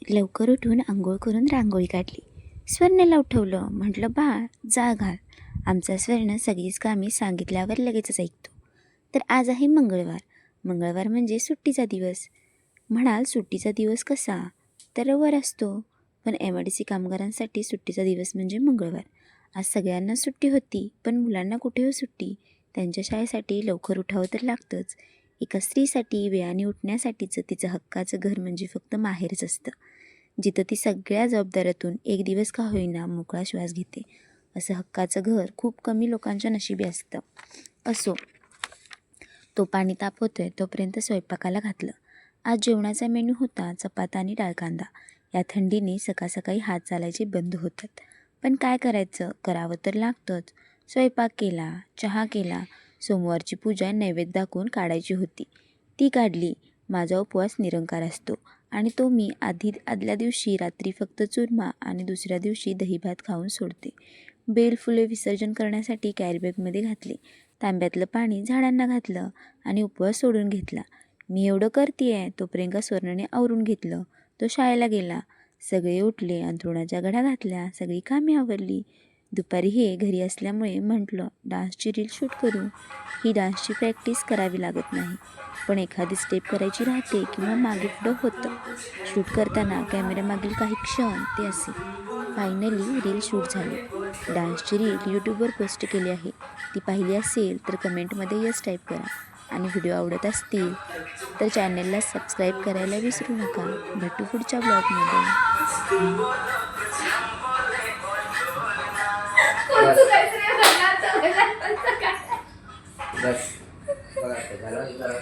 लवकर उठून आंघोळ करून रांगोळी काढली. स्वर्णाला उठवलं. म्हटलं, बाळ जा घाल. आमचा स्वर्ण सगळीच कामे सांगितल्यावर लगेचच ऐकतो. तर आज आहे मंगळवार. मंगळवार म्हणजे सुट्टीचा दिवस. म्हणाल, सुट्टीचा दिवस कसा? तर रविवार असतो. पण MIDC कामगारांसाठी सुट्टीचा दिवस म्हणजे मंगळवार. आज सगळ्यांना सुट्टी होती, पण मुलांना कुठे हो सुट्टी? त्यांच्या शाळेसाठी लवकर उठावं तर लागतंच. एका स्त्रीसाठी वेळाने उठण्यासाठीचं तिचं हक्काचं घर म्हणजे फक्त माहेरच असतं, जिथं ती सगळ्या जबाबदाऱ्यातून एक दिवस का होईना मोकळा श्वास घेते. असं हक्काचं घर खूप कमी लोकांच्या नशिबी असतं. असो, तो पाणी तापवतोय तोपर्यंत स्वयंपाकाला घातलं. आज जेवणाचा मेनू होता चपाता आणि डाळ कांदा. या थंडीने सकाळ सकाळी हात चालायचे बंद होतात. पण काय करायचं, करावं तर लागतंच. स्वयंपाक केला, चहा केला. सोमवारची पूजा नैवेद्य दाखवून काढायची होती, ती काढली. माझा उपवास निरंकार असतो आणि तो मी आदल्या दिवशी रात्री फक्त चुरमा आणि दुसऱ्या दिवशी दहीभात खाऊन सोडते. बेलफुले विसर्जन करण्यासाठी कॅरीबॅगमध्ये घातले. तांब्यातलं पाणी झाडांना घातलं आणि उपवास सोडून घेतला. मी एवढं करतेय तोपर्यंत स्वर्णाने आवरून घेतलं. तो शाळेला गेला. सगळे उठले, अंथरुणाच्या घड्या घातल्या, सगळी कामे आवरली. दुपारी हे घरी असल्यामुळे म्हटलं डान्सची रील शूट करू. ही डान्सची प्रॅक्टिस करावी लागत नाही, पण एखादी स्टेप करायची राहते किंवा मागे पुढं होतं. शूट करताना कॅमेऱ्यामागील काही क्षण ते असे. फायनली रील शूट झाली. डान्सची रील यूट्यूबवर पोस्ट केली आहे. ती पाहिली असेल तर कमेंटमध्ये यस टाईप करा आणि व्हिडिओ आवडत असतील तर चॅनलला सबस्क्राईब करायला विसरू नका. भेटू पुढच्या ब्लॉगमध्ये. बस बघा, झालं